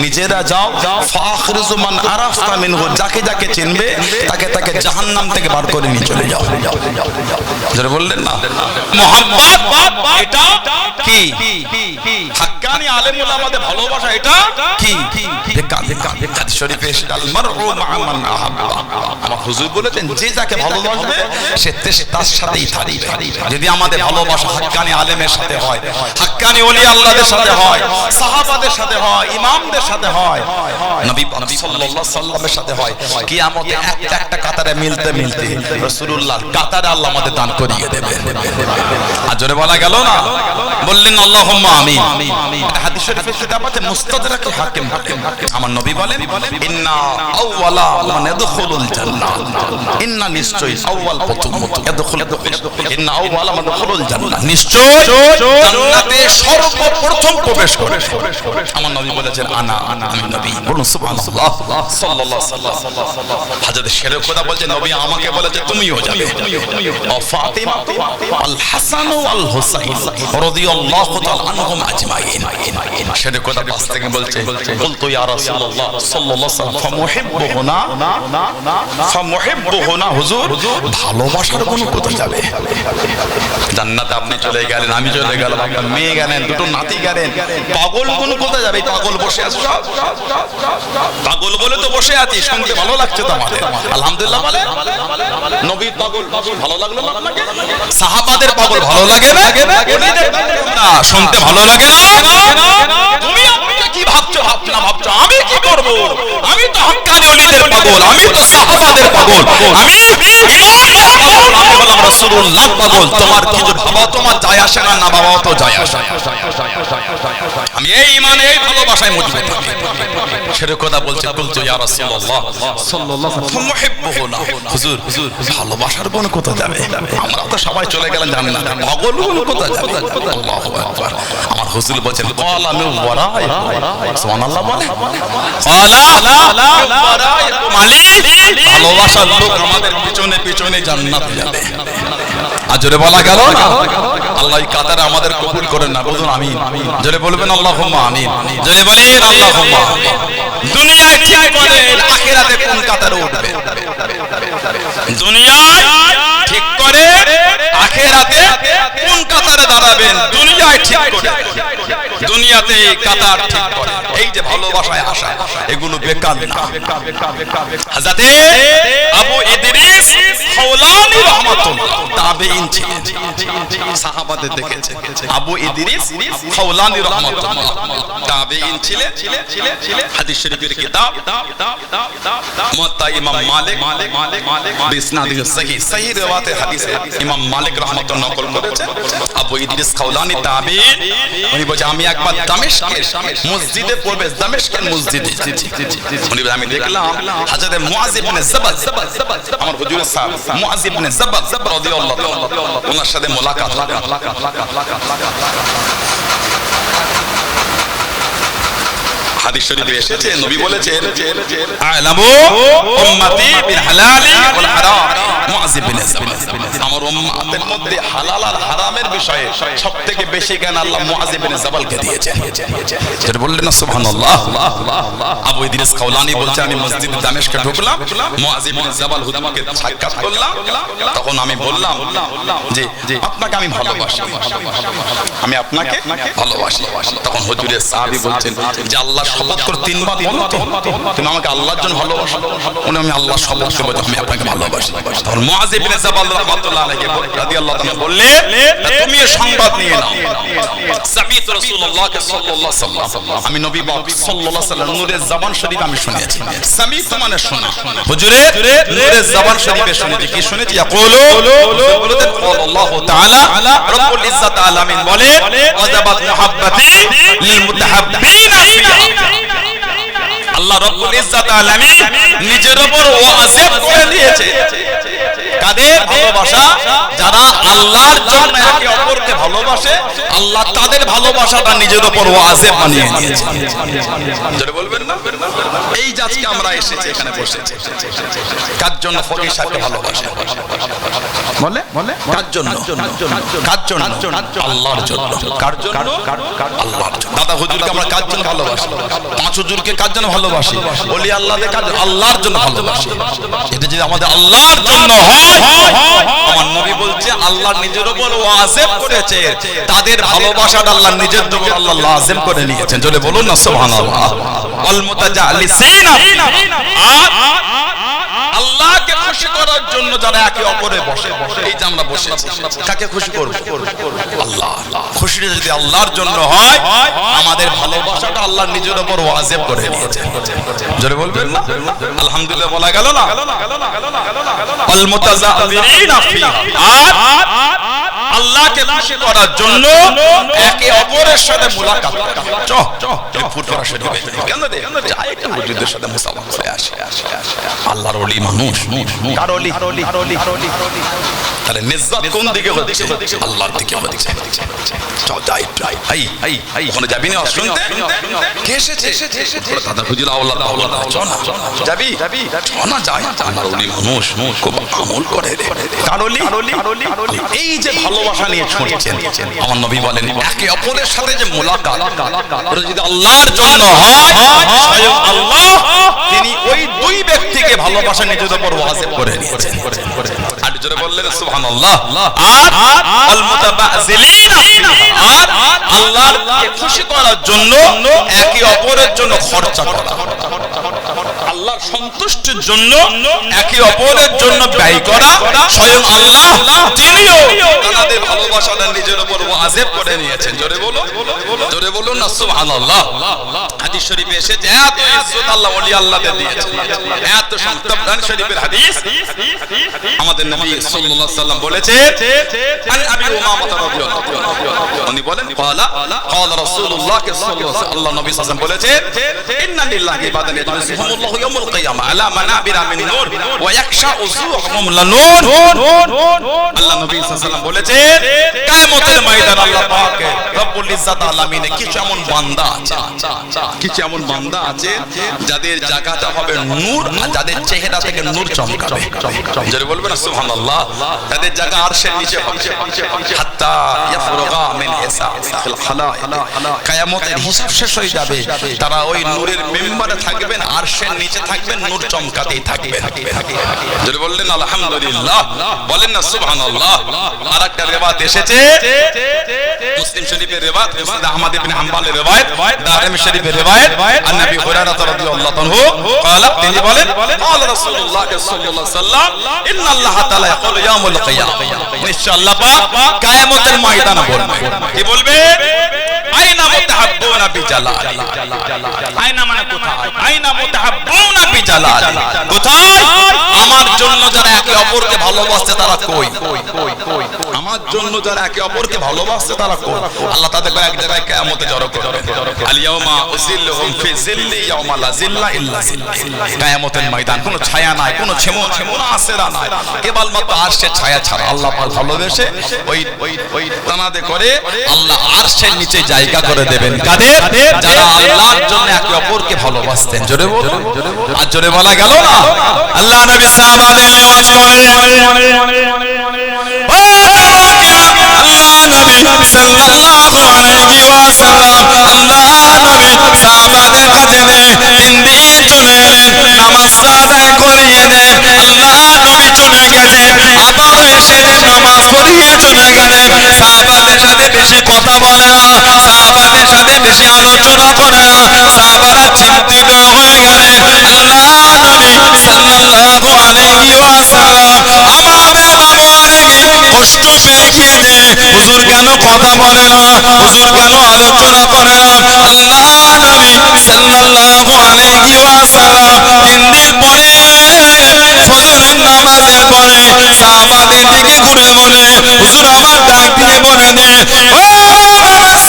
নিজেরা যাও ফাখরিজু মান আরাফতা মিনহু, যাকে যাকে চিনবে তাকে তাকে জাহান্নাম থেকে বার করে নিয়ে চলে যাও। যারা বললেন না মুহাব্বত এটা কি, হাক্কানি আলেম ওলামাদের ভালোবাসা এটা কি, হাদিস শরীফে এসেছে আল মারউ মা মান আহাব্বা। আমার হুজুর বলেছেন যে যাকে ভালোবাসবে সে তার সাথেই থাকবে। যদি আমাদের ভালোবাসা হাক্কানি আলেমের সাথে হয়, হাক্কানি ওলি আল্লাহদের সাথে হয়, সাহাবাদের সাথে হয়, ইমামদের সাথে হয়, নবী সাল্লাল্লাহু আলাইহি সাল্লামের সাথে হয়, কিয়ামতে একটা একটা কাতারে মিলতে মিলতে রাসূলুল্লাহ কাতারে আল্লাহ আমাদের দান করিয়ে দেবে। আর জোরে বলা গেল না, বললেন আল্লাহুম্মা আমিন। হাদিস শরীফে সেটা আছে মুস্তাদরাকে হাকিম, আমার নবী বলেন ইন্না আউওয়ালা মান ইয়াদখুলুল জান্নাহ, ইন্না নিশ্চয় আউয়াল প্রথম ইন্না আউওয়ালা মান ইয়াদখুলুল জান্নাহ, নিশ্চয় জান্নাতে সর্বপ্রথম প্রবেশ করে আমার নবী বলেছেন আনা আমি নবী। বলুন সুবহানাল্লাহ সাল্লাল্লাহু আলাইহি ওয়াসাল্লাম। হযরত শেরে খোদা বলেন নবী আমাকে বলেছে তুমিও যাবে। ও ফাতিমা আল হাসান ওয়াল হুসাইন রাদিয়াল্লাহু তাআলা আনহুম আজমাইন। শেরে খোদা পাশ থেকে বলছে বলতো ইয়া রাসূলুল্লাহ সাল্লাল্লাহু আলাইহি ওয়াসাল্লাম ফামুহিব্বুহুনা, হুজুর ভালোবাসার কোন কোথায় যাবে? জান্নাতে আপনি চলে গেলেন, আমি চলে গেলাম, আপনার মেয়ে গেলেন, দুটো নাতি গেলেন, পাগল কোন কোথায় যাবে? পাগল বসে আছে, পাগল বলে তো বসে আছি, শুনতে ভালো লাগছে তো আমাদের, আলহামদুলিল্লাহ বলে। নবীর পাগল ভালো লাগলো না আপনাকে? সাহাবাদের পাগল ভালো লাগে না? শুনতে ভালো লাগে না? তুমি আমাকে কি ভাবছো? ভাবনা ভাবছো আমি কি করব? আমি তো হাক্কানি ওলিদের পাগল, আমি তো সাহাবাদের পাগল, আমি ইমামদের পাগল, আমি হলাম রাসূলুল্লাহ পাগল। তোমার কিছু ভাবা তোমার যায় আসে না, না বাবাও তো যায় আসে। আমি এই ইমানে এই ভালোবাসায় মজবুত থাকি। সেটা কথা বলছে বলছো ইয়া রাসূলুল্লাহ সাল্লাল্লাহু আলাইহি ওয়াসাল্লাম মুহিব্বুহুনা, হুজুর ভালোবাসার কোন কোথা যাবে? আমরা তো সবাই চলে গেলেন জান্নাত, পাগল কোন কোথা যাবে? আল্লাহু আকবার। আমার হুজুর বলেন ক্বালা মিন ওয়ারাই, সুবহানাল্লাহ বলে ক্বালা ওয়ারাই মালিক, ভালোবাসার লোক আমাদের পিছনে পিছনে জান্নাতে যাবে। আজরে বলা গেল না, আল্লাহ এই কাতারে আমাদের কবুল করেন না, বলুন আমিন। জোরে বলবেন আল্লাহুম্মা আমিন, জোরে বলেন আল্লাহুম্মা আমিন। দুনিয়ায় ঠিক করেন আখিরাতে কোন কাতারে উঠবে, দুনিয়ায় ঠিক করে আখিরাতে কোন কাতারে দাঁড়াবেন, দুনিয়ায় ঠিক করে, দুনিয়াতে কাতার ঠিক করে। এই যে ভালোবাসায় আসা এগুলো বেকার না। হযরতে আবু ইদ্রিস খাওলানি রাহমাতুল্লাহ তাবেঈন ছিলেন, সাহাবাদের দেখেছে। আবু ইদ্রিস খাওলানি রাহমাতুল্লাহ তাবেঈন ছিলেন। হাদিস শরীফের কিতাব মুওয়াত্তা ইমাম মালিক বিসনাদি সহিহ, সহিহ riwayat হাদিসে ইমাম মালিক রাহমাতুল্লাহ নকল করেছেন। আবু ইদ্রিস খাওলানি তাবেঈন, উনি বলেন আমি একবার দামেস্কের মসজিদে প্রবেশ, দামেস্কের মসজিদে উনি আমি দেখলাম হযরত মুআয ইবনে জাবাল, আমার হুজুরের সাহেব মুআয ইবনে জাবাল রাদিয়াল্লাহু তাআলা, ওনার সাথে মোলাকাত। হাদিস শরীফে এসেছে নবী বলেছেন আ'লামু উম্মতি বিল হালালি ওয়াল হারাম মুআয ইবনে জাবাল। আমার উম্মতের মধ্যে হালাল আর হারামের বিষয়ে সবথেকে বেশি জ্ঞান আল্লাহ মুআয ইবনে জাবালকে দিয়েছেন। যেটা বললেন না সুবহানাল্লাহ। আবু ইদ্রিস খাওলানি বলছে আমি মসজিদে দামেস্কে ঢুকলাম, মুআয ইবনে জাবাল হুজুরকে সাক্ষাৎ করলাম, তখন আমি বললাম যে আপনাকে আমি ভালোবাসি, আমি আপনাকে ভালোবাসি। তখন হুজুরের সাহাবী বলছেন যে আল্লাহ শপথ করে তিনবার বলো তো তুমি আমাকে আল্লাহর জন্য ভালোবাসো। উনি আমি আল্লাহ শপথ করে আমি আপনাকে ভালোবাসি। তখন মুআয ইবনে জাবাল রাহমাতুল্লাহ আলাইহি রাদিয়াল্লাহু তাআলা বললেন তুমি এই সংবাদ নিয়ে নাও, সামিত রাসূলুল্লাহ সাল্লাল্লাহু আলাইহি ওয়াসাল্লাম, আমি নবী পাক সাল্লাল্লাহু আলাইহি ওয়াসাল্লাম নূরের জবান শরীফ আমি শুনেছি। সামিত মানে শোনা, হুজুরের নূরের জবান শরীফে শুনেছি। কি শুনেছি? ইয়াকুলু বলতেন আল্লাহু তাআলা রব্বুল ইজ্জাত আলামিন বলে ওয়াজাবাত মুহাব্বতি লিল মুতাহাব্বিনা ফিহা। আল্লাহ রব্বুল ইজ্জাত আলামিন নিজের উপর ওয়াজিব করে দিয়েছে কাদের ভালোবাসা, যারা আল্লাহর জন্য একে অপরকে ভালোবাসে, আল্লাহ তাদের ভালোবাসাটা নিজের উপর ওয়াজিব বানিয়ে দিয়েছে। যারা বলবেন না এই যে আজকে আমরা এসেছি এখানে বসেছি কার জন্য? ফকির সাহেবকে ভালোবাসে বলে কার জন্য? কার জন্য? আল্লাহর জন্য। কার জন্য? আল্লাহর জন্য। দাদা হুজুরকে আমরা কার জন্য ভালোবাসি? পাঁচ হুজুরকে কার জন্য ভালোবাসি? ওলি আল্লাহকে কার জন্য? আল্লাহর জন্য ভালোবাসি। এটা যদি আমাদের আল্লাহর জন্য হয়, আমার নবী বলছে আল্লাহ নিজের উপর ওয়াজিব করেছে, তাদের ভালোবাসাটা আল্লাহ নিজের উপর আল্লাহ লাজিম করে নিয়েছেন। জোরে বলুন না সুবহানাল্লাহ। ওয়াল মুতাজালিসিনা, আল্লাহকে খুশি করার জন্য যারা একে অপরে বসে, এই যে আমরা বসেছি কাকে খুশি করব? আল্লাহ। খুশিটা যদি আল্লাহর জন্য হয়, আমাদের ভালোবাসাটা আল্লাহ নিজের উপর ওয়াজিব করে নিয়েছেন। জোরে বলবেন না আলহামদুলিল্লাহ? বলা গেল না? আল মুতাজালিনা ফি, আল্লাহকে খুশি করার জন্য একে অপরের সাথে মুলাকাত ফুটফরা শরীফ কেন রে যাই একটু হুজুরদের সাথে মুসাফা করে আসে। আল্লাহর ওলি মানুষ, কার ওলি? তাহলে নিজাত কোন দিকে হচ্ছে? আল্লাহর দিকে হচ্ছে। চল যাই আই ওখানে যাবি না শুনতে? কে এসেছে? দাদা হুজুর আওলাদ চল না যাবি? চল না যাই। আল্লাহর ওলি মানুষ খুব আমল করে রে। কার ওলি? এই যে ভালোবাসা নিয়ে ছড়িয়েছেন, আমার নবী বলেন একে অপরের সাথে যে মুলাকাত যদি আল্লাহর জন্য হয়, স্বয়ং আল্লাহ তিনি ওই দুই ব্যক্তিকে ভালোবাসা নিজের উপর ওয়াজিব করে নিয়েছেন। আর জোরে বললেন সুবহানাল্লাহ। আর আল মুতাবাযিলিনা, আর আল্লাহকে খুশি করার জন্য একে অপরের জন্য খরচা করা, আল্লাহর সন্তুষ্টির জন্য একে অপরের জন্য ব্যয় করা, স্বয়ং আল্লাহ তিনিও তাদের ভালোবাসাটা নিজের উপর ওয়াজিব করে নিয়েছেন। জোরে বলুন না সুবহানাল্লাহ। হাদিস শরীফে এসেছে এত ইজ্জত আল্লাহ ওলি আল্লাহদের দিয়েছেন, এত সংক্ষিপ্ত শরীফের হাদিস। আমাদের নবী সাল্লাল্লাহু আলাইহি ওয়াসাল্লাম বলেছে, আন আবি উমামা রাদিয়াল্লাহু আনহু, উনি বলেন ক্বালা রাসূলুল্লাহ সাল্লাল্লাহু আলাইহি ওয়াসাল্লাম, আল্লাহ নবী সাল্লাল্লাহু আলাইহি ওয়াসাল্লাম বলেছে, ইন্না লিল্লাহি ইবাদান ইয়াজলিসুহুমুল্লাহু ইয়াউমুল কিয়ামা আলা মানাবিরা মিন নূর ওয়া ইয়াকশা উযুহুম লানুর। আল্লাহ নবী সাল্লাল্লাহু আলাইহি ওয়াসাল্লাম বলেছে কিয়ামতের ময়দান আল্লাহ পাক রব্বুল ইজ্জাত আলামিনে কিছু এমন বান্দা আছে, কিছু এমন বান্দা আছে যাদের জায়গাটা হবে নূর, আর যাদের চেহারা থেকে নূর চমকাবে। যারা বলবেন না সুবহানাল্লাহ, তাদের জায়গা আরশের নিচে হবে হাত্তা ইয়াফরুগা মিন হিসাবিল খালাইক, কিয়ামতের হিসাব শেষ হয়ে যাবে, তারা ওই নূরের মেম্বারে থাকবেন, আরশের নিচে থাকবেন, নূর চমকাতেই থাকবেন। যারা বললেন আলহামদুলিল্লাহ, বলেন না সুবহানাল্লাহ। আরেকটা রিওয়ায়াত এসেছে মুসলিম শরীফের রিওয়ায়াত, মুসনাদ আহমদ ইবনে হাম্বলের রিওয়ায়াত, দারমি শরীফের রিওয়ায়াত, আন নবী হুরায়রা রাদিয়াল্লাহু আনহু قال, তিনি বলেন قال رسول الله صلى الله عليه وسلم ان الله تعالى يقول يوم القيامه, নিশ্চয় আল্লাহ পাক কিয়ামতের ময়দানে বলবে, কি বলবে? আইনা মুতাহাব্বুনা বিজালালি, আইনা মানে কোথায়? আইনা মুতাহাব্বুনা বিজালালি, কোথায়? আমার জন্য যারা একে অপরকে ভালোবাসে তারা কই? আমার জন্য যারা একে অপরকে ভালোবাসে তারা কই? আল্লাহ তাদের এক জায়গায় কিয়ামতে জড়ো করবেন। আল ইয়াউমা উযিল্লুহুম ফি যিল্লি ইয়াউমা লা যিল্লা ইল্লা যিল্লি, কিয়ামতের ময়দান কোনো ছায়া নাই, কোনো মুনাসিরা নাই, কেবলমাত্র আরশের ছায়া ছাড়া। আল্লাহ পাক ভালোবেসে ওই তানাদে করে আল্লাহ আরশের নিচে জায়গা করে দেবেন কাদের? যারা আল্লাহর জন্য একে অপরকে ভালোবাসতেন। জোরে বলুন, আর জোরে বলা গেল না? আল্লাহ নবী সাহাবাদের নেওয়াজ করে আল্লাহ নবী সাল্লাল্লাহু আলাইহি ওয়াসাল্লাম, আল্লাহ নবী সাহাবাদের কাছে তিন দিন চলে এলেন, নামাজ আদায় করিয়ে দেন। আল্লাহ নবী চলে গেলেন, আবার এসে নামাজ পড়িয়ে চলে গেলেন। সাহাবাদের সাথে বেশি কথা বলে না, সাহাবাদের সাথে বেশি আলোচনা করে না, সাহাবারা চিন্তিত হয়ে গেলেন। আল্লাহ নবী সাল্লাল্লাহু আলাইহি ওয়াসাল্লাম আমার বাবা আলাইহি কষ্ট পেয়ে গিয়েছে, হুজুর কেন কথা বলে না, হুজুর কেন আলোচনা করে না? আল্লাহ নবী সাল্লাল্লাহু আলাইহি ওয়াসাল্লাম তিন দিন পরে ফজরের নামাজের পরে সাহাবাদের দিকে ঘুরে বলে, হুজুর আমার ডাক দিয়ে বলে দে, ও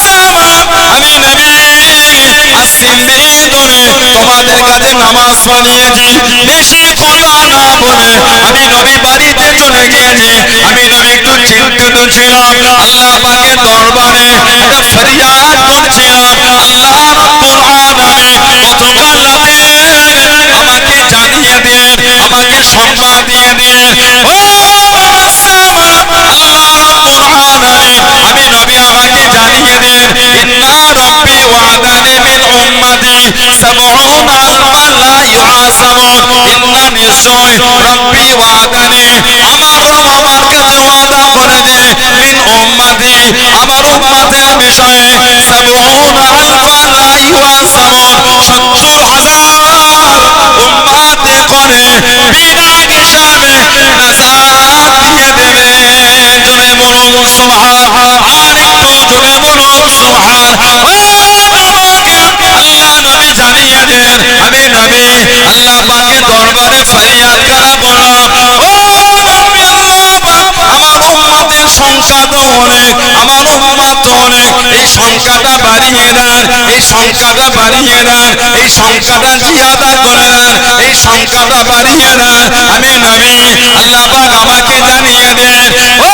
সাহাবা, আমি নবী আজ 3 দিন ধরে তোমাদের কাছে নামাজ পড়িয়েছি, বেশি কথা না বলে আমি নবী বাড়িতে চলে গিয়েছি। আমি নবী একটু চিন্তিত ছিলাম, আল্লাহ পাকের দরবারে একটা ফরিয়াদ করছিলাম। আল্লাহ রাব্বুল আলামিন গতকাল রাতে সাবউনা আলফান লা ইউআসামুন ইন্না নিশ্চয় রব্বি ওয়াদানি আমার রব আমার কাছে ওয়াদা করেছে মিন উম্মতি আমার উম্মতের বিষয়ে সাবউনা আলফান লা ইউআসামুন 70,000 উম্মতে করে বিনা হিসাবে নাজাত দিয়ে দেবে। জোরে বলুন সুবহান, আর একটু জোরে বলুন সুবহান। আল্লাহ নবী জানিয়ে দেন, আমি নবী আল্লাহ পাকের দরবারে ফরিয়াদ করা বললাম, ও নবী আল্লাহ পাক আমার উম্মতের সংখ্যা তো অনেক, আমার উম্মত তো অনেক, এই সংখ্যাটা বাড়িয়ে দেন, এই সংখ্যাটা বাড়িয়ে দেন, এই সংখ্যাটা জিয়াদা করে দেন, এই সংখ্যাটা বাড়িয়ে দেন। আমি নবী আল্লাহ পাক আমাকে জানিয়ে দেন, ও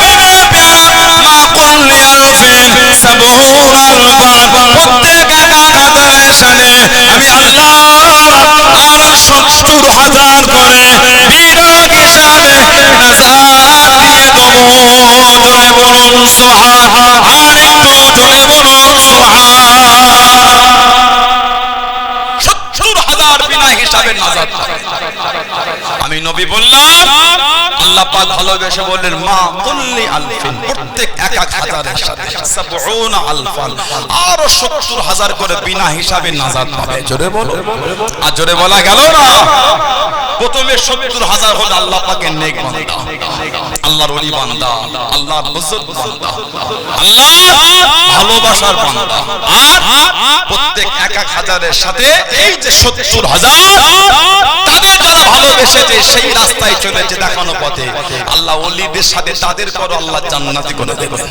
নবীর প্যারা মা কুল্লি আলফিন সাবউনা আলফান, প্রত্যেক একাধারের সাথে আমি আল্লাহ আর 70,000 করে বিনা হিসাবে নাজাত দিয়ে দেব। জোরে বলুন সুবহান, আর একটু জোরে বলুন সুবহান। 70,000 বিনা হিসাবে নাজাত পাবে। আমি নবী বললাম, আল্লাহ পাক ভালোবেসে বললেন মা কুল্লি আলফিন, প্রত্যেক এক হাজারের সাথে সাবউনা আলফান, আর 70,000 করে বিনা হিসাবে নাজাত পাবে। জোরে বলো, আর জোরে বলা গেল না। প্রথমে 70,000 হলো আল্লাহ পাকের নেক বান্দা, আল্লাহর ওলি বান্দা, আল্লাহর বুজুর্গ বান্দা, আল্লাহ ভালোবাসার বান্দা। আর প্রত্যেক এক হাজারের সাথে এই যে 70,000 তাদের যারা ভালোবেসেছে সেই রাস্তায় চলেছে দেখানো পথে, আল্লাহ ওলিদের সাথে তাদের করো আল্লাহ জান্নাতি করে দেবেন।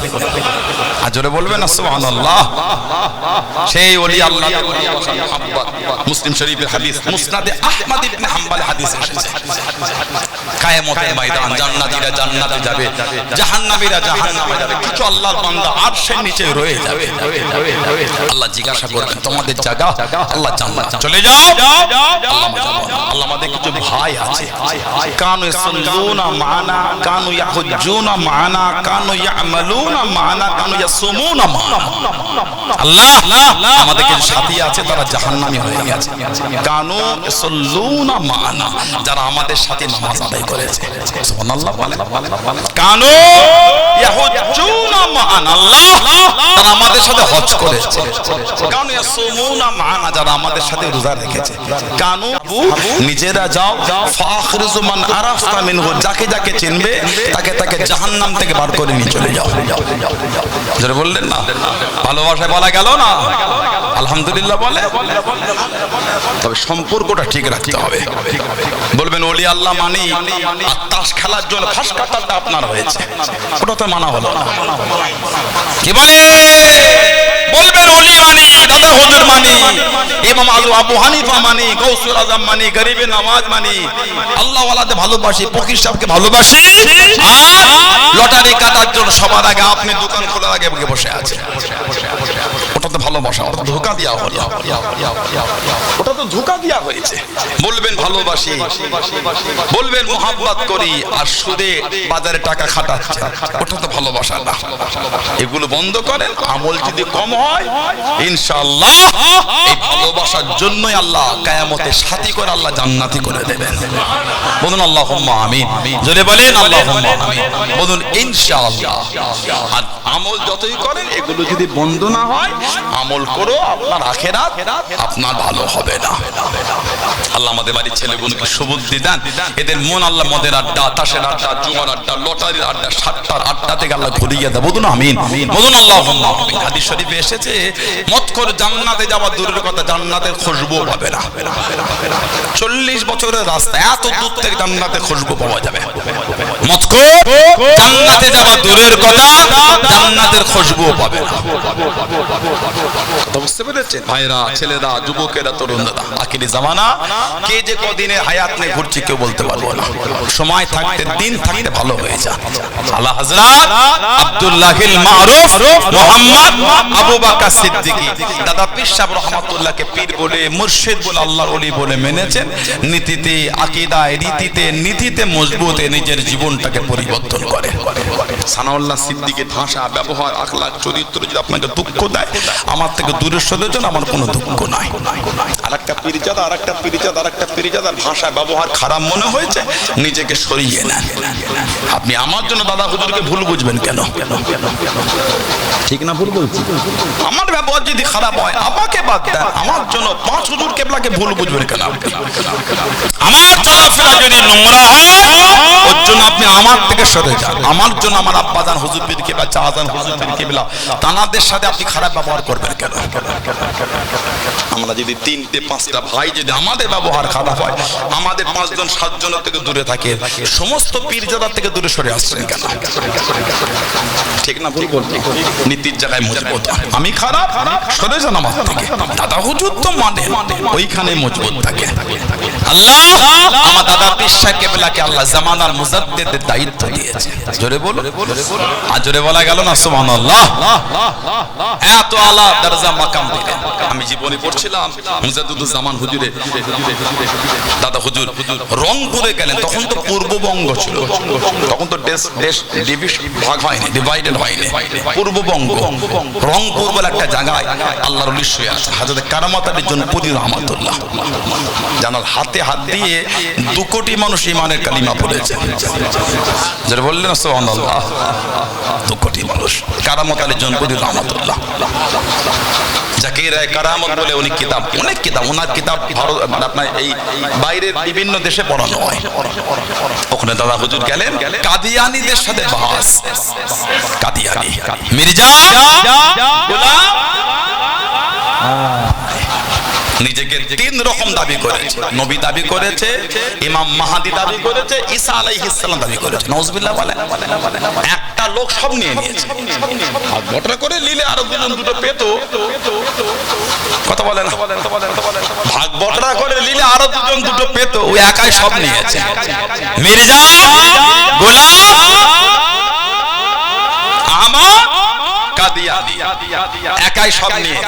আর জোরে বলবেন না সুবহানাল্লাহ। সেই ওলি আল্লাহ মুসলিম শরীফের হাদিস, মুসনাদে আহমদ ইবনে হাম্বল হাদিস এসেছে, কিয়ামতের ময়দান জান্নাতীরা জান্নাতে যাবে, জাহান্নামীরা জাহান্নামে যাবে, কিছু আল্লাহর বান্দা আরশের নিচে রয়ে যাবে। আল্লাহ জিজ্ঞাসা করবেন তোমাদের জায়গা, আল্লাহ জান্নাত চলে যাও। আল্লাহ আমাদের কিছু ভাই আছে, কানু ইয়াসুল্লুনা মানা, কানু ইয়াহুজ্জুনা মানা, কানু ইয়ামালুনা মানা, কানু ইয়াসুমুনা মানা। আল্লাহ আমাদের কিছু সাথী আছে তারা জাহান্নামী হয়ে গেছে। কানু ইয়াসুল্লুনা মানা, যারা আমাদের সাথে নামাজ আদায় করেছে। সুবহানাল্লাহ বলেন। কানু ইয়াহুজ্জুনা মানা, আল্লাহ তারা আমাদের সাথে হজ করেছে। কানু ইয়াসুমুনা মানা, যারা আমাদের সাথে রোজা রেখেছে। কানু নিজেরা যাও ফাখরিজু মান আরাফতা মিনহু, যাকে যাকে চিনবে তাকে তাকে জাহান্নাম থেকে বার করে নিয়ে চলে যাও। যারা বললেন না, ভালোবাসায় বলা গেল না, আলহামদুলিল্লাহ বলে। তবে সম্পর্কটা ঠিক রাখতে হবে। বলবেন ওলি আল্লাহ মানি আর তাস খেলার জন্য ফাঁস কাটারটা আপনার হয়েছে, ওটা তো মানা হলো না। কি বলে বলবেন ওলি মানি, দাদা হুজুর মানি, ইমাম আবু হানিফা মানি, গৌসুল আজম মানি, গরিবে নামাজ মানি, আল্লাহ ওয়ালাদের ভালোবাসি, ফকির সাহেবকে ভালোবাসি, আর লটারি কাটার জন্য সবার আগে আপনি দোকান খোলার আগে বসে আছে। ওটা তো ভালোবাসা, ওটা তো ধোঁকা দেওয়া হলো, ওটা তো ধোঁকা দেওয়া হয়েছে। বলবেন ভালোবাসি, বলবেন মোহাব্বত করি, আর সুদে বাজারে টাকা খাটাচ্ছে, ওটা তো ভালোবাসা না। এগুলো বন্ধ করেন, আমল যদি কম হয় ইনশাআল্লাহ এই ভালোবাসার জন্যই আল্লাহ কিয়ামতে সাথী করে আল্লাহ জান্নাতি করে দেবেন। বলুন আল্লাহুম্মা আমিন। জোরে বলেন আল্লাহুম্মা আমিন। বলুন ইনশাআল্লাহ। আর আমল যতই করেন এগুলো যদি বন্ধ না হয়, আমল করো, আপনার আখিরাত আপনার ভালো হবে না। আল্লাহ আমাদের বাড়ির ছেলেগুলোকে সুবুদ্ধি দেন, এদের মন আল্লাহ মদের আড্ডা, তাসের আড্ডা, জুয়ার আড্ডা, লটারির আড্ডা, সাতটার আড্ডা থেকে আল্লাহ ঘুরিয়ে দেয়। বলুন আমিন। বলুন আল্লাহুম্মা আমিন। হাদিস শরীফে এসেছে মদখোর জান্নাতে যাওয়া দূরের কথা, জান্নাতের খুশবু পাবে না। 40 বছরের রাস্তা, এত দূর থেকে জান্নাতের খুশবু পাওয়া যাবে। মদখোর জান্নাতে যাওয়া দূরের কথা, জান্নাতের খুশবু পাবে না। বুঝতে পেরেছেন ভাইরা, ছেলেরা, যুবকেরা, তরুণরা? আখিরি জামানা কে যে কদিনে হায়াত নেই ঘুরছি কেউ বলতে পারবো না। সময় থাকতে দিন থাকতে ভালো হয়ে যা। আলা হযরত আব্দুল্লাহিল মারুফ মুহাম্মদ আবু বকর সিদ্দিকী দাদা পীর সাহেব রহমাতুল্লাহকে পীর বলে মুর্শিদ বলে আল্লাহর ওলি বলে মেনেছেন। নীতিতে আকীদায় রীতিতে নীতিতে মজবুত নিজের জীবনটাকে পরিবর্তন করে। সানাউল্লাহ সিদ্দিকীর ভাষা ব্যবহার আখলাক চরিত্র যদি আপনাকে দুঃখ দেয় আমার থেকে দূরে সরে যান, আমার কোনো দুঃখ নাই। আরেকটা পীরজাদা আরেকটা পীরজাদা আরেকটা পীরজাদার ভাষা ব্যবহার খারাপ মনে হয়েছে নিজেকে সরিয়ে নেন। আপনি আমার জন্য দাদা হুজুরকে ভুল বুঝবেন কেন? ঠিক না ভুল বলছি? আমার ব্যবহার যদি খারাপ হয় আমাকে বাদ দেন, আমার জন্য পাঁচ হুজুর কেবলাকে ভুল বুঝবেন কেন? আমার চলাফেরা যদি নোংরা হয় ওর জন্য আপনি আমার থেকে সরে যান। আমার জন্য আমার আব্বাজান হুজুর পীর কেবলা চাচাজান হুজুর পীর কেবলা তানাদের সাথে আপনি খারাপ ব্যবহার করবেন কেন? আমরা যদি তিনটে পাঁচটা ভাই যদি আমাদের ব্যবহার খারাপ হয়, আমাদের পাঁচজন সাতজনের থেকে দূরে থাকে, সমস্ত পীরজাদার থেকে দূরে সরে আসছেন কেন? ঠিক না ভুল বলছি? নীতির জায়গায় মজবুত। আমি খারাপ সরে যান আমার থেকে। দাদা হুজুর তো মানে ওইখানে মজবুত থাকে। আল্লাহ আমার দাদা পীর সাহেব কেবলাকে আল্লাহ জামানার মুজাদ্দিদের দায়িত্ব দিয়েছে। জোরে বলো, আর জোরে বলা গেল না সুবহানাল্লাহ। এত আলা দরজা মাকাম দিলেন। আমি জীবনে পড়ছিলাম মুজাদ্দিদুল জামান হুজুরে দাদা হুজুর রংপুরে গেলেন। তখন তো পূর্ববঙ্গ ছিল, তখন তো দেশ ডিভিশন ভাগ হয়নি, ডিভাইডেড হয়নি। পূর্ববঙ্গ রংপুর বলে একটা জায়গায় আল্লাহর ওলি শুয়ে আছে হযরত কারামাত আলী জনপুরি রহমাতুল্লাহ। জানার হাতে হাত দিয়ে 2 কোটি মানুষ ঈমানের কালিমা পড়েছে। যারা বললেন সুবহানাল্লাহ, 2 কোটি মানুষ। কারামাত আলী জনপুরি রহমাতুল্লাহ জাকিরায়ে কারামত বলে অনেক কিতাব ওনার কিতাব আপনার এই বাইরের বিভিন্ন দেশে পড়ানো হয়। ওখানে দাদা হুজুর গেলেন, কাদিয়ানীদের সাথে বাস। কাদিয়ানী মির্জা গোলাম নিজেকে 3 রকম দাবি করেছে। নবী দাবি করেছে, ইমাম মাহদি দাবি করেছে, ঈসা আলাইহিস সালাম দাবি করেছে। নাউজুবিল্লাহ বলেন। একটা লোক সব নিয়ে নিয়েছে। আর ঘটনা করে নিলে আরো দুটো পেত। কথা বলেন। ভাগ বটরা করে নিলে আরো দুটো পেত। ওই একাই সব নিয়েছে। মির্জা গোলাম আহমদ কাদিয়ানী একাই সব নিয়ে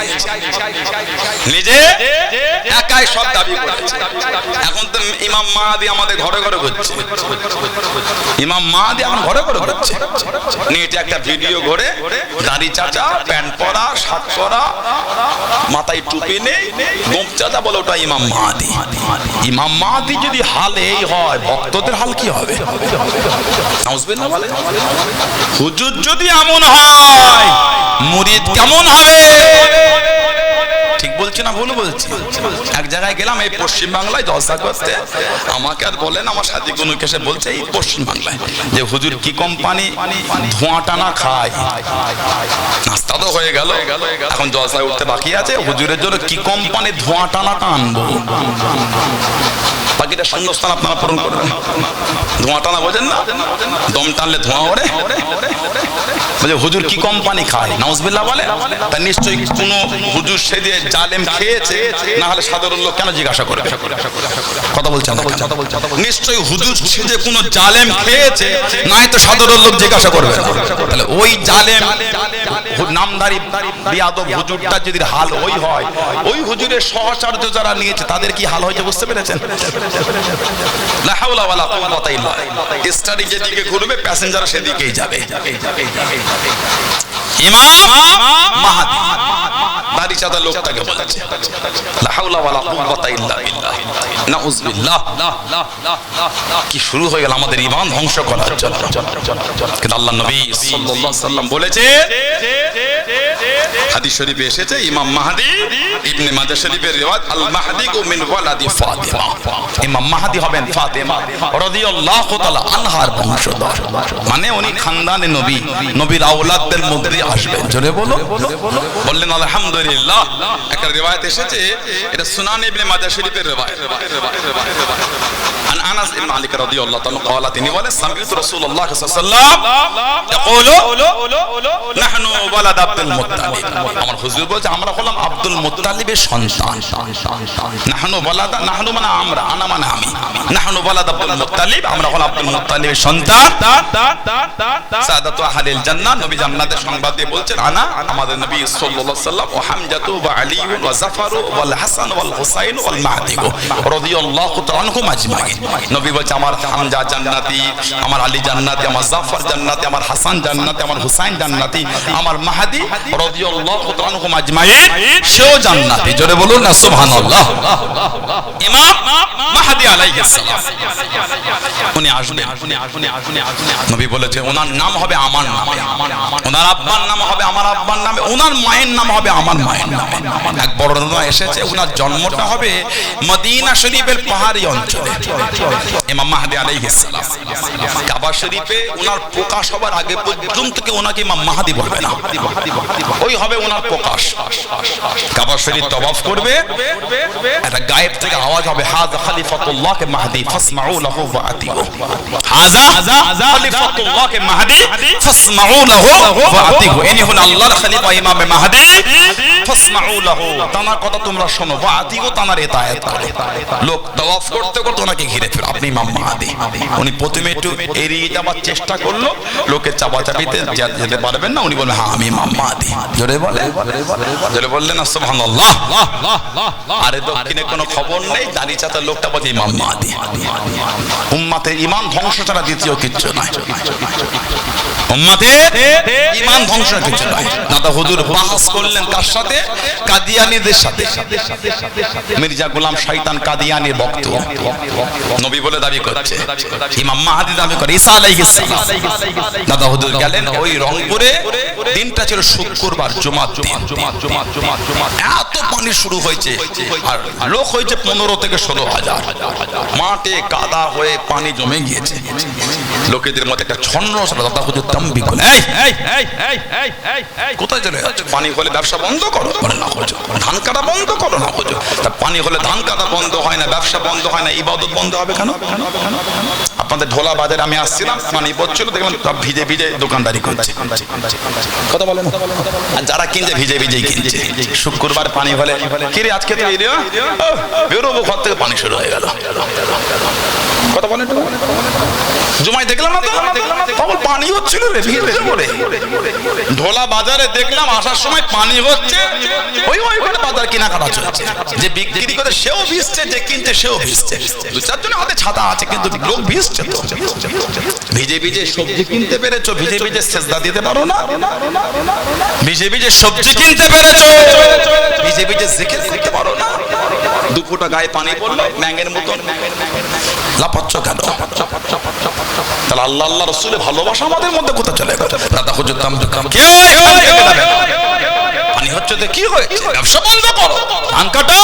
নিজে একাই সব দাবি করেছে। এখন তো ইমাম মাহদি আমাদের ঘরে ঘরে ঘুরছে। ইমাম মাহদি এখন ঘরে ঘরে ঘুরছে। নেটে একটা ভিডিও ঘুরে, দাড়ি চাচা, প্যান্ট পরা, শার্ট পরা, মাথায় টুপি নেই, গোপ চাচা বলে ওটা ইমাম মাহদি। ইমাম মাহদি যদি হাল এই হয়, ভক্তদের হাল কি হবে? নাউজুবিল্লাহ বলে। হুজুর যদি এমন হয়, মুরিদ কেমন হবে? ঠিক বলছি না ভুল বলছি? এক জায়গায় গেলাম এই পশ্চিম বাংলায় জলসা করতে। আমাকে আর বলেন আমার সাথী কোনো কেসে বলছে এই পশ্চিম বাংলায় যে হুজুর কি কোম্পানি ধোঁয়া টানা খায়। নাস্তা তো হয়ে গেল, এখন জলসায় উঠতে বাকি আছে। হুজুরের জন্য কি কোম্পানি ধোঁয়া টানাটা আনবো, বাকিটা শূন্যস্থান আপনারা পূরণ করবেন। ধোঁয়া টানা বোঝেন না? দম টানলে ধোঁয়া ওড়ে। হুজুর কি কোম্পানি খায়? নাউজুবিল্লাহ বলে। তা নিশ্চয়ই কোন হুজুর সেদিন জালেম খেয়েছে, না হলে সাধারণ লোক কেন জিজ্ঞাসা করবে? কথা বলছেন না? নিশ্চয়ই হুজুর সেজে কোন জালেম খেয়েছে, নাই তো সাধারণ লোক জিজ্ঞাসা করবে। তাহলে ওই জালেম নামধারী বিয়াদব হুজুরটা যদি হাল ওই হয়, ওই হুজুরের সহচর্য যারা নিয়েছে তাদের কি হাল হয়েছে বুঝতে পেরেছেন? লা হাওলা ওয়ালা কুওয়াতা ইল্লা বিল্লাহ। স্টাডি যেদিকে ঘুরবে প্যাসেঞ্জার সেদিকেই যাবে। ইমাম মাহদি দাড়ি চাঁদা লোকটাকে বলেছে লা হাওলা ওয়ালা কুওয়াতা ইল্লা বিল্লাহ। নাউজুবিল্লাহ। কি শুরু হয়ে গেল আমাদের ঈমান ধ্বংস করার জন্য। কিন্তু আল্লাহর নবী সাল্লাল্লাহু আলাইহি ওয়াসাল্লাম বলেছে, হাদিস শরীফে এসেছে, ইমাম মাহদি ইবনে মাজাহ শরীফের রিওয়ায়াত, আল মাহদি মিন ওয়ালাদি ফাতিমা। ইমাম মাহদি হবেন ফাতিমা রাদিয়াল্লাহু তাআলা আনহার বংশধর। মানে উনি খানদানে নবী, নবীর আওলাদদের মধ্যে আসবেন। জোরে বলো, বললেন আলহামদুলিল্লাহ। একটা রিওয়ায়াত এসেছে, এটা সুনান ইবনে মাজাহ শরীফের রিওয়ায়াত। আন আনাস ইবনে মালিক রাদিয়াল্লাহু তাআলা قال, তিনি বলেন, সামি'তু রাসূলুল্লাহ সাল্লাল্লাহু আলাইহি ওয়াসাল্লাম ইয়াকুলু নাহনু ওয়ালাদ আব্দুল মুত্তালিব। মুত্তালিব। আমার হুজুর বলছে আমরা হলাম আব্দুল মুত্তালিবের সন্তান। নাহনু ওয়ালাদা, নাহনু মানে আমরা, আনা মানে আমি, নাহনু ওয়ালাদ আব্দুল মুত্তালিব, আমরা হলাম আব্দুল মুত্তালিবের সন্তান। সাদাতু আহলিল জান্নাহ, নবী জান্নাতের সংবাদ দিয়ে বলছেন আনা, আমাদের নবী সাল্লাল্লাহু আলাইহি ওয়াসাল্লাম, ওয়া হামজাতু ওয়া আলী ওয়া জাফারু ওয়াল হাসান ওয়াল হুসাইন ওয়াল মাহদি রাদিয়াল্লাহু তাআলা আনহুম আজমাইন। নবী বলছে আমার হামজা জান্নাতি, আমার আলী জান্নাতি, আমার জাফর জান্নাতি, আমার হাসান জান্নাতি, আমার হুসাইন জান্নাতি, আমার মাহদি রাদিয়াল্লাহু তাআলা আনহুম আজমাইন সেও জান্নাতি। জোরে বলুন না সুবহানাল্লাহ। ইমাম মাহদি আলাইহিস সালাম উনি আসবেন। নবী বলেছে ওনার নাম হবে আমার নামে, ওনার আব্বার নাম হবে আমার আব্বার নামে, ওনার মায়ের নাম হবে আমার মায়ের নামে। এক বর্ণনা এসেছে ওনার জন্মটা হবে মদিনা শরীফের পাহাড়ি অঞ্চলে। ইমাম মাহদি আলাইহিস সালাম কাবা শরীফে ওনার প্রকাশ হবার আগে পর্যন্ত কি ওনাকে ইমাম মাহদি বলবে না, ওই হবে ওনার প্রকাশ। কাবা শরীফ তওয়াফ করবে, একটা গায়েব থেকে আওয়াজ হবে হাযা খলিফাতুল্লাহ কে মাহদি ফাসমাউ লাহু ওয়া আতিউ, হাযা খলিফাতুল্লাহ কে মাহদি ফাসমাউ লাহু ওয়া আতিউ, ইনি হলেন আল্লাহর খলিফা ইমাম মাহদি ফাসমাউ লাহু, তার কথা তোমরা শোনো, ওয়া আতিউ তার ইতায়াত করো। লোক তওয়াফ করতে করতে ওনাকে ঘিরে ফেলে, আপনি ইমাম মাহদি। উনি প্রথমে একটু এড়িয়ে যাবার চেষ্টা করলো, লোকে চাপাচাপিতে যেতে পারবেন না, উনি বললেন হ্যাঁ আমি ইমাম মাহদি। জোরে বলে, জোরে বললেন না সুবহানাল্লাহ। আরে দক্ষিণে কোনো খবর নেই, দাঁড়িয়ে চাতার লোকটা বলছে ইমাম মাহদি। উম্মতের ঈমান ধ্বংস ছাড়া দ্বিতীয় কিচ্ছু নাই, উম্মতের ঈমান ধ্বংস কিছু নয়। দাদা হুজুর বাহাস করলেন কার সাথে? কাদিয়ানীদের সাথে। মির্জা গোলাম শয়তান কাদিয়ানীর ভক্ত, নবী বলে দাবি করছে, ইমাম মাহদি দাবি করে, ঈসা আলাইহিস সালাম। দাদা হুজুর গেলেন ওই রংপুরে, দিনটা ছিল শুক্রবার, জুমার দিন। এত পানি শুরু হয়েছে আর লোক হয়েছে 15 থেকে 16,000, মাঠে কাদা হয়ে পানি জমে গিয়েছে। লোকেদের মধ্যে একটা ছন্ন, দাদা হুজুর তাম্বি করে, কোথায় চলে যাচ্ছে? পানি হলে ব্যবসা বন্ধ করো, না হচ্ছে ধান কাটা বন্ধ করো, না হচ্ছে পানি হলে ধান কাটা বন্ধ হয় না, ব্যবসা বন্ধ হয় না, ইবাদত বন্ধ হবে কেন? আপনাদের ঢোলা বাজারে আমি আসছিলাম, পানি পড়ছিল, দেখলাম সব ভিজে ভিজে দোকানদারি করছে। কথা বলেন, আর যারা কিনছে ভিজে ভিজেই কিনছে। শুক্রবার পানি হলে কিরে আজকে তো বেরোবো ঘর থেকে, পানি শুরু হয়ে গেল। কথা বলেন, জুমায় দেখলাম না তো পানি হচ্ছিল রে, ভিজে পড়ে। ঢোলা বাজারে দেখলাম আসার সময় পানি হচ্ছে, ওই ওই করে বাজার কেনাকাটা চলছে। যে বিক্রি করে সেও ভিজছে, যে কিনছে সেও ভিজছে। 2-4 জনের হাতে ছাতা আছে কিন্তু লোক ভিজছে তো। ভিজে ভিজে সবজি কিনতে পেরেছো, ভিজে ভিজে সেজদা দিতে পারো না? ভিজে ভিজে সবজি কিনতে পেরেছো, ভিজে ভিজে জিকির করতে পারো না? 2 ফোঁটা গায়ে পানি পড়লো, ম্যাঙের মতন লাপাচ্ছ কেন? তাহলে আল্লাহ আল্লাহ রাসূলের ভালোবাসা আমাদের মধ্যে কোথা চলে গেল? দাদা হুজুর পানি হচ্ছে তো কি হয়েছে? ব্যবসা বন্ধ করো, ধান কাটো,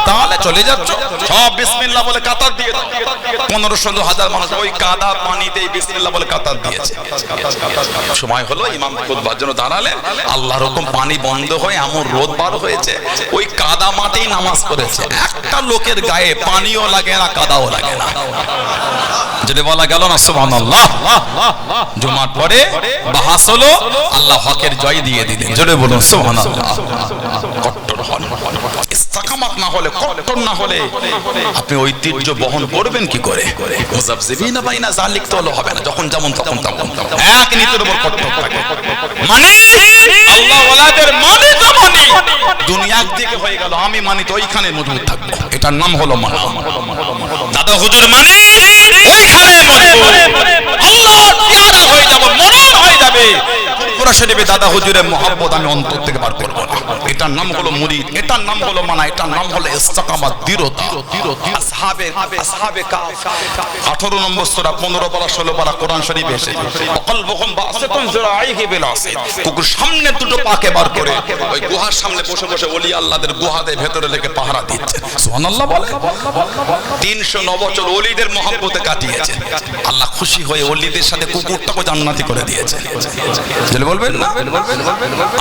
তাহলে চলে যাচ্ছ। সব বিসমিল্লাহ বলে কাতার দিয়ে দাও। 1500-2000 মানুষ ওই কাদা পানিতেই বিসমিল্লাহ বলে কাতার দিয়েছে। সময় হলো ইমাম খুতবার জন্য দাঁড়ালেন, আল্লাহর হুকুম পানি বন্ধ হয়ে এমন রোদ বার হয়েছে, ওই কাদা মাঠেই নামাজ পড়েছে। একটা লোকের গায়ে পানিও লাগে না, কাদাও লাগে না। যদি বলা গেল না সুবহানাল্লাহ। জুমার পরে বাহাস হলো, আল্লাহ হকের জয় দিয়ে দিলেন। জোরে বলুন সুবহানাল্লাহ। কট্টর হন, ইস্তেকামাত না হলে, কট্টর না হলে আপনি ঐতিহ্য বহন করবেন কি করে? মুযাবযিবিনা বাইনা যালিক তো হবে না, যখন যেমন তখন তেমন। এক নীতির উপর কট্টর থাকে, মানে আল্লাহ ওয়ালাদের মানে তো মানে দুনিয়ার দিকে হয়ে গেল, আমি মানি তো ওইখানে মজবুত থাকবো, এটার নাম হলো মানা। দাদা হুজুর মানে ওইখানে মজবুত, আল্লাহ পিয়ারা হয়ে যাব, মরণ হয়ে যাবে। পুরা শরীফে দাদা হুজুরের মহব্বত আমি অন্তর থেকে বার করব না, এটার নাম হলো মুরিদ, এটার নাম হলো মানা, এটার নাম হলো ইস্তেকামাত, দৃঢ়তা। আসহাবে কাফ 18 নম্বর সূরা 15 পারা 16 পারা কোরআন শরীফে এসেছে, কলবুহুম বাসিতুন যুরাইহি বিল আসিদ। কুকুর সামনে দুটো পাকে বার করে ওই গুহার সামনে বসে বসে ওলি আল্লাহদের গুহাদের ভেতরে লেগে পাহারা দিচ্ছে। সুবহানাল্লাহ বলে 309 বছর ওলিদের মহব্বতে কাটিয়েছে। আল্লাহ খুশি হয়ে ওলিদের সাথে কুকুরটাকে জান্নাতি করে দিয়েছে। জেলে বলবেন না?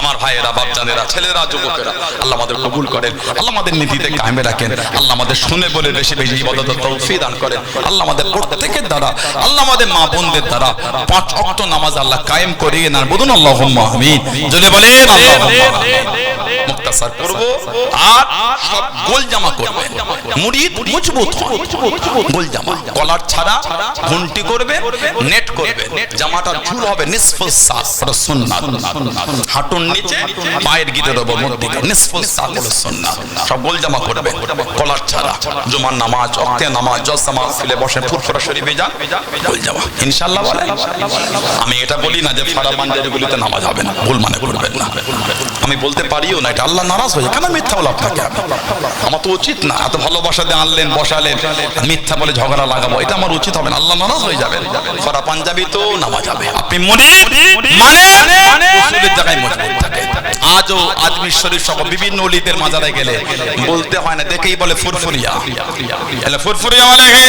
আমার ভাইয়েরা, বাপজানেরা, ছেলেরা, যুবকেরা, আল্লাহ আমাদের কবুল করেন, আল্লাহ আমাদের নীতিতে কায়েমে রাখেন, আল্লাহ আমাদের শুনে বলে বেশি বেশি ইবাদত তৌফিক দান করেন, আল্লাহ আমাদের প্রত্যেকের দ্বারা, আল্লাহ আমাদের মা বোনদের দ্বারা 5 ওয়াক্ত নামাজ আল্লাহ কায়েম করিয়ে নেন। বলুন আল্লাহুম্মা আমিন। জেলে বলেন আল্লাহুম্মা আমিন। মুক্তাসার করব আর সব গোল জামা করবে, মুরিদ মজবুত হয়, গোল জামা, কলার ছাড়া, ঘন্টি করবে, নেট করবে, জামাটার ঝুল হবে নিসফুল সাক, এটা সুন্নাত। হাঁটুর নিচে পায়ের গিটের উপর মধ্যিকে নিসফুল সাক হলো সুন্নাত। সব গোল জামা করবে, কলার ছাড়া। জুমার নামাজ, ওয়াক্তে নামাজ, জলসা মাহফিলে বসে ফুরফুরা শরীফে যান, গোল জামা ইনশাআল্লাহ বলেন। আমি এটা বলি না যে ফারা পাঞ্জাবিগুলিতে নামাজ হবে না, ভুল মানে করবেন না। আমি বলতে পারিও না, এটা আল্লাহ নারাজ হয়ে, কেন মিথ্যা বলো আপনাকে? আমার তো উচিত না, এত ভালোবাসা দিয়ে আনলেন, বসালেন, মিথ্যা বলে ঝগড়া লাগাবো, এটা আমার উচিত হবে না, আল্লাহ নারাজ হয়ে যাবেন। ফারা পাঞ্জাবি তো নামাজ হবে, আপনি মুরিদ মানে উসুলের জায়গায় মজবুত থাকে। আজও আজমির শরীফ সহ বিভিন্ন ওলিদের মাজারে গেলে বলতে হয় না, দেখেই বলে ফুরফুরিয়া, এলে ফুরফুরিয়া বলে হে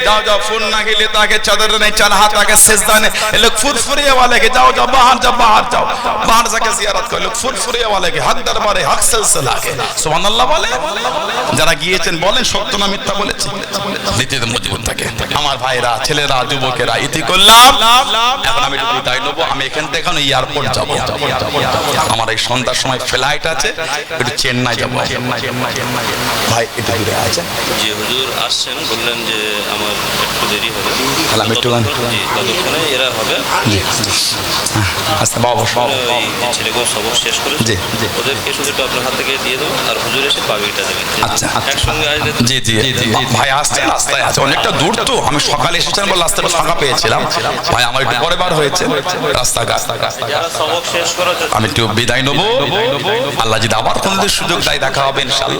जाओ जाओ, फूल ना गिले ताकि चादर नहीं चढ़ा ताकि सिजदा नहीं, लोग फुरफुरिया वाले के जाओ जाओ बाहर जाओ, बाहर जाओ, बाहर जाके जियारत करो, लोग फुरफुरिया वाले के हक दरबारे हक सिलसिला के সুবহানাল্লাহ বলে। যারা গিয়েছেন বলেন সত্য না মিথ্যা বলেছি, নীতিতে মজবুত থাকে। আমার ভাইরা, ছেলেরা, যুবকেরা, ইতি করলাম, এখন আমি একটু বিদায় নেবো। আমি এখান থেকে এখন এয়ারপোর্ট যাব, আমার এই সন্ধ্যার সময় ফ্লাইট আছে, একটু চেন্নাই যাব। ভাই এটা দূরে আছে, জি হুজুর আসছেন, বললেন যে আমার একটু দেরি হবে, তাহলে আমি একটু ততক্ষণে এরা হবে। আচ্ছা বাবা, ছেলেগুলো সবক শেষ করে ওদেরকে শুধু একটু আপনার হাত থেকে দিয়ে দেবো, আর হুজুর এসে পাগড়িটা দেবেন। আচ্ছা একসঙ্গে আসলে জি জি ভাই আসছে, রাস্তায় আছে, অনেকটা দূর তো। আমি সকালে এসেছিলাম বলে রাস্তাটা ফাঁকা পেয়েছিলাম, ভাই আমার একটু পরে বার হয়েছে রাস্তাঘাট। যারা সবক শেষ করার জন্য আমি একটু বিদায় নেবো, আল্লাহ যদি আবার কোনোদিন সুযোগ দেয় দেখা হবে ইনশাআল্লাহ।